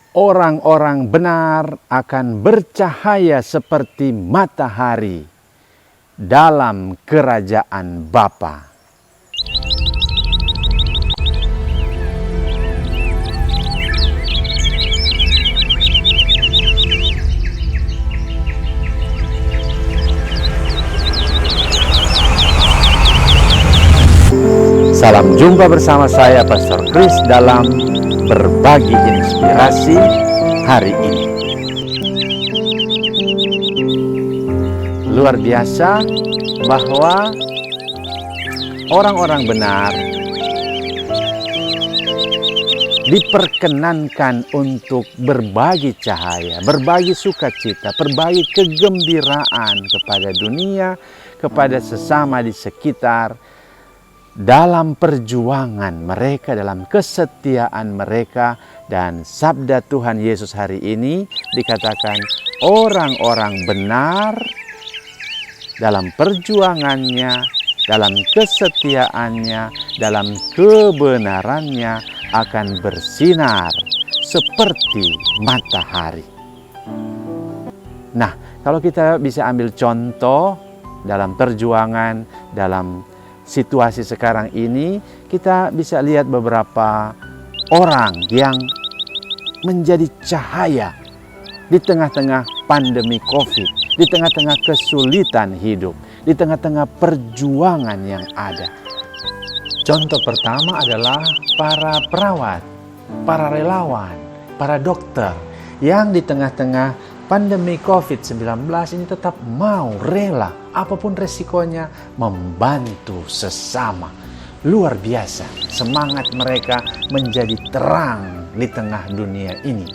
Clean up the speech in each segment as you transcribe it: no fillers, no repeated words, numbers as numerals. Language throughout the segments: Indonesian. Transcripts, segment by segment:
Orang-orang benar akan bercahaya seperti matahari dalam kerajaan Bapa. Salam jumpa bersama saya Pastor Chris dalam berbagi inspirasi hari ini. Luar biasa bahwa orang-orang benar diperkenankan untuk berbagi cahaya, berbagi sukacita, berbagi kegembiraan kepada dunia, kepada sesama di sekitar, dalam perjuangan mereka, dalam kesetiaan mereka. Dan sabda Tuhan Yesus hari ini dikatakan orang-orang benar dalam perjuangannya, dalam kesetiaannya, dalam kebenarannya akan bersinar seperti matahari. Nah, kalau kita bisa ambil contoh dalam perjuangan, dalam situasi sekarang ini, kita bisa lihat beberapa orang yang menjadi cahaya di tengah-tengah pandemi COVID, di tengah-tengah kesulitan hidup, di tengah-tengah perjuangan yang ada. Contoh pertama adalah para perawat, para relawan, para dokter yang di tengah-tengah pandemi COVID-19 ini tetap mau rela, apapun resikonya, membantu sesama. Luar biasa, semangat mereka menjadi terang di tengah dunia ini.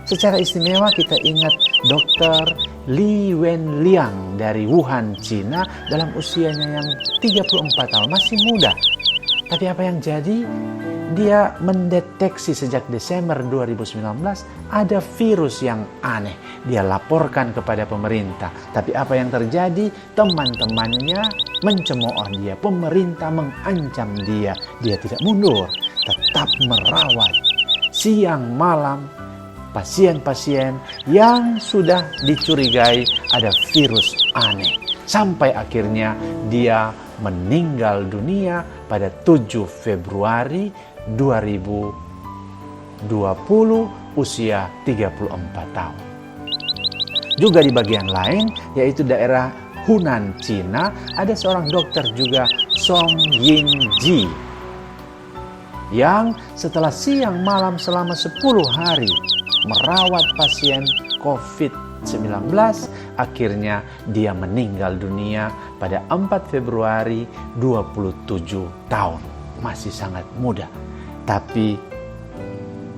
Secara istimewa kita ingat Dr. Li Wenliang dari Wuhan, Cina, dalam usianya yang 34 tahun, masih muda. Tapi apa yang jadi? Dia mendeteksi sejak Desember 2019 ada virus yang aneh. Dia laporkan kepada pemerintah. Tapi apa yang terjadi? Teman-temannya mencemooh dia. Pemerintah mengancam dia. Dia tidak mundur, tetap merawat siang malam pasien-pasien yang sudah dicurigai ada virus aneh. Sampai akhirnya dia meninggal dunia pada 7 Februari 2020 usia 34 tahun. Juga di bagian lain, yaitu daerah Hunan, Cina, ada seorang dokter juga, Song Ying-ji, yang setelah siang malam selama 10 hari merawat pasien COVID-19, akhirnya dia meninggal dunia pada 4 Februari 27 tahun. Masih sangat muda. Tapi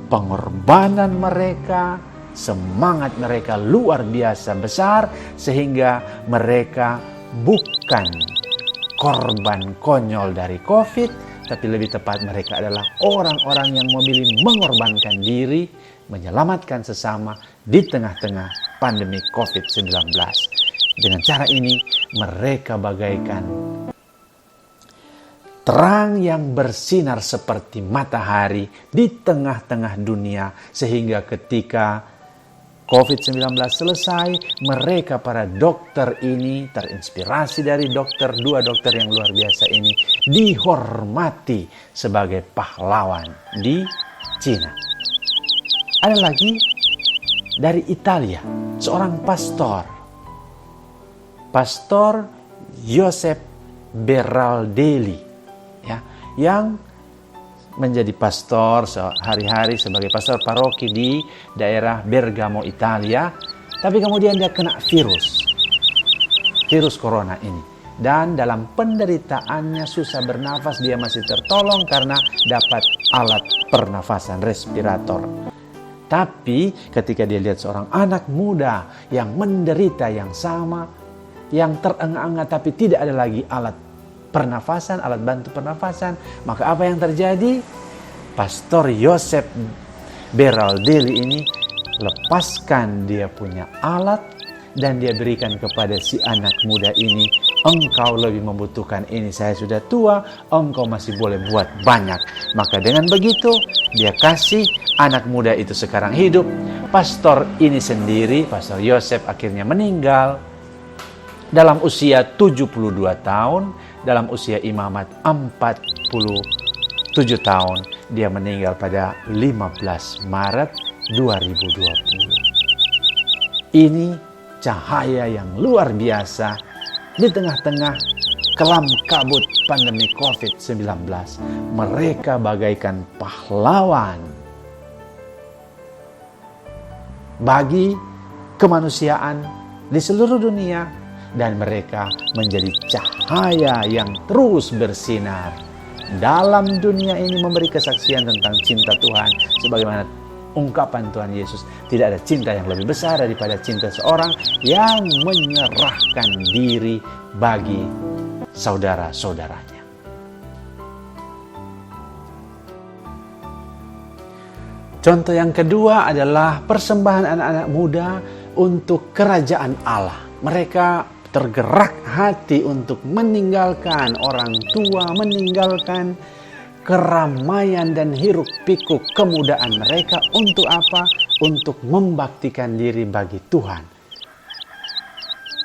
pengorbanan mereka, semangat mereka luar biasa besar, sehingga mereka bukan korban konyol dari COVID, tapi lebih tepat mereka adalah orang-orang yang memilih mengorbankan diri, menyelamatkan sesama di tengah-tengah pandemi COVID-19. Dengan cara ini mereka bagaikan terang yang bersinar seperti matahari di tengah-tengah dunia, sehingga ketika COVID-19 selesai, mereka para dokter ini terinspirasi dari dua dokter yang luar biasa ini, dihormati sebagai pahlawan di Cina. Ada lagi dari Italia, seorang Pastor Joseph Berardelli, ya, yang menjadi pastor sehari-hari sebagai pastor paroki di daerah Bergamo, Italia. Tapi kemudian dia kena virus corona ini. Dan dalam penderitaannya susah bernafas, dia masih tertolong karena dapat alat pernafasan respirator. Tapi ketika dia lihat seorang anak muda yang menderita yang sama, yang terengah-engah tapi tidak ada lagi alat pernafasan, alat bantu pernafasan, maka apa yang terjadi? Pastor Joseph Berardelli ini lepaskan dia punya alat dan dia berikan kepada si anak muda ini engkau lebih membutuhkan ini, saya sudah tua, engkau masih boleh buat banyak. Maka dengan begitu, dia kasih anak muda itu sekarang hidup. Pastor ini sendiri, Pastor Yosef akhirnya meninggal dalam usia 72 tahun, dalam usia imamat 47 tahun. Dia meninggal pada 15 Maret 2020. Ini cahaya yang luar biasa di tengah-tengah kelam kabut pandemi COVID-19. Mereka bagaikan pahlawan bagi kemanusiaan di seluruh dunia, dan mereka menjadi cahaya yang terus bersinar dalam dunia ini, memberi kesaksian tentang cinta Tuhan sebagaimana ungkapan Tuhan Yesus. Tidak ada cinta yang lebih besar daripada cinta seorang yang menyerahkan diri bagi saudara-saudaranya. Contoh yang kedua adalah persembahan anak-anak muda untuk kerajaan Allah. Mereka tergerak hati untuk meninggalkan orang tua, meninggalkan keramaian dan hiruk pikuk kemudaan mereka. Untuk apa? Untuk membaktikan diri bagi Tuhan.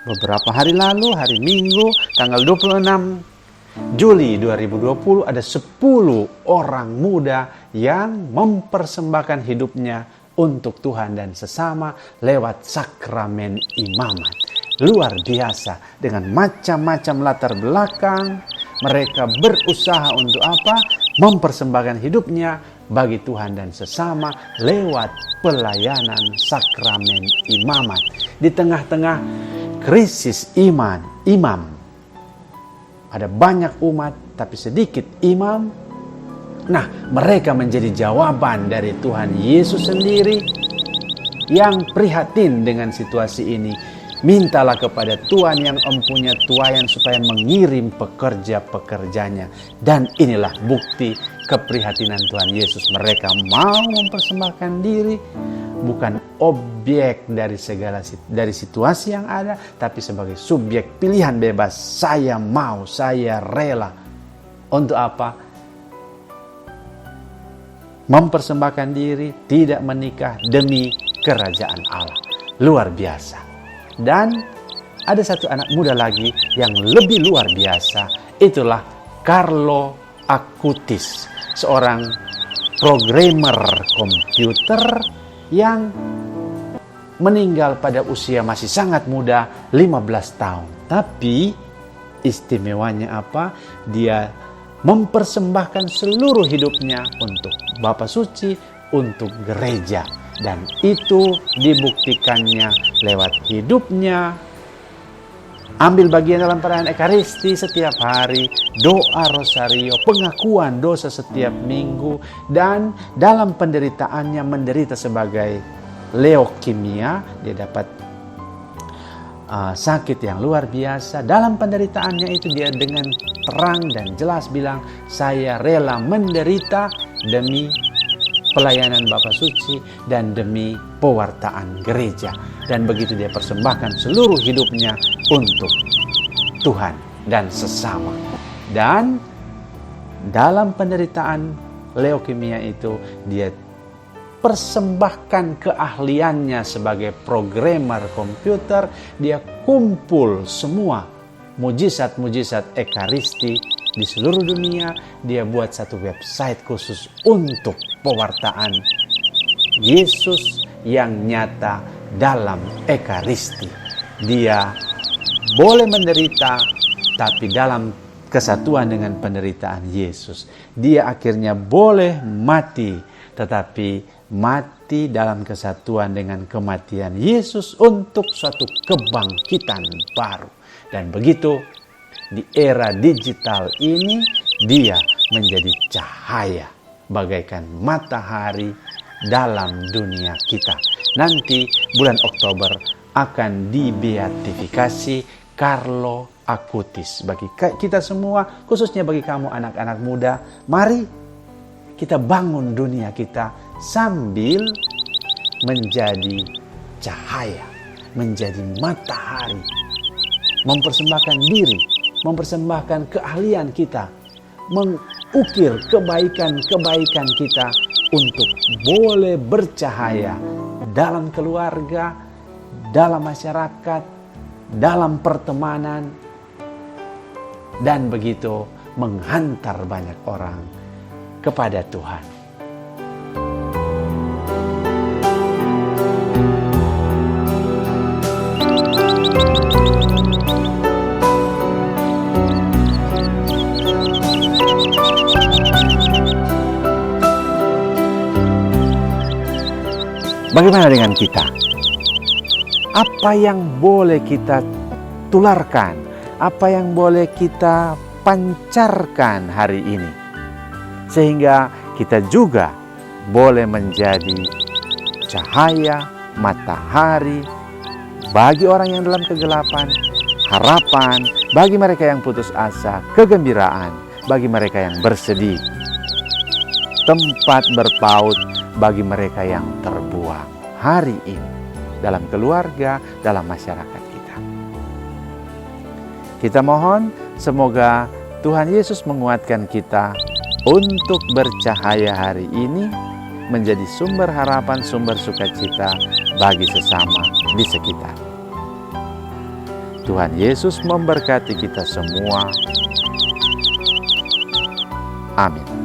Beberapa hari lalu, hari Minggu, tanggal 26 Juli 2020, ada 10 orang muda yang mempersembahkan hidupnya untuk Tuhan dan sesama lewat sakramen imamat. Luar biasa, dengan macam-macam latar belakang, mereka berusaha untuk apa? Mempersembahkan hidupnya bagi Tuhan dan sesama lewat pelayanan sakramen imamat. Di tengah-tengah krisis imam. Ada banyak umat tapi sedikit imam. Nah, mereka menjadi jawaban dari Tuhan Yesus sendiri yang prihatin dengan situasi ini. Mintalah kepada Tuhan yang empunya tuayan supaya mengirim pekerja-pekerjanya. Dan inilah bukti keprihatinan Tuhan Yesus. Mereka mau mempersembahkan diri, bukan objek dari situasi yang ada, tapi sebagai subjek pilihan bebas. Saya mau, saya rela. Untuk apa? Mempersembahkan diri, tidak menikah demi kerajaan Allah. Luar biasa. Dan ada satu anak muda lagi yang lebih luar biasa. Itulah Carlo Acutis, seorang programmer komputer yang meninggal pada usia masih sangat muda, 15 tahun. Tapi istimewanya apa? Dia mempersembahkan seluruh hidupnya untuk Bapa Suci, untuk gereja. Dan itu dibuktikannya lewat hidupnya ambil bagian dalam perayaan Ekaristi setiap hari, doa rosario, pengakuan dosa setiap minggu, dan dalam penderitaannya menderita sebagai leukemia. Dia dapat sakit yang luar biasa. Dalam penderitaannya itu dia dengan terang dan jelas bilang, saya rela menderita demi pelayanan Bapa Suci dan demi pewartaan gereja. Dan begitu dia persembahkan seluruh hidupnya untuk Tuhan dan sesama. Dan dalam penderitaan leukemia itu dia persembahkan keahliannya sebagai programmer komputer. Dia kumpul semua mujizat-mujizat Ekaristi di seluruh dunia. Dia buat satu website khusus untuk pewartaan Yesus yang nyata dalam Ekaristi. Dia boleh menderita, tapi dalam kesatuan dengan penderitaan Yesus. Dia akhirnya boleh mati, tetapi mati dalam kesatuan dengan kematian Yesus untuk suatu kebangkitan baru. Dan begitu di era digital ini, dia menjadi cahaya bagaikan matahari dalam dunia kita. Nanti bulan Oktober akan dibeatifikasi Carlo Acutis. Bagi kita semua, khususnya bagi kamu anak-anak muda, mari kita bangun dunia kita sambil menjadi cahaya, menjadi matahari, mempersembahkan diri, mempersembahkan keahlian kita, mengukir kebaikan-kebaikan kita untuk boleh bercahaya dalam keluarga, dalam masyarakat, dalam pertemanan, dan begitu menghantar banyak orang kepada Tuhan. Bagaimana dengan kita? Apa yang boleh kita tularkan? Apa yang boleh kita pancarkan hari ini? Sehingga kita juga boleh menjadi cahaya, matahari bagi orang yang dalam kegelapan, harapan bagi mereka yang putus asa, kegembiraan bagi mereka yang bersedih, tempat berpaut bagi mereka yang terbuang hari ini dalam keluarga, dalam masyarakat kita. Kita mohon semoga Tuhan Yesus menguatkan kita untuk bercahaya hari ini, menjadi sumber harapan, sumber sukacita bagi sesama di sekitar. Tuhan Yesus memberkati kita semua. Amin.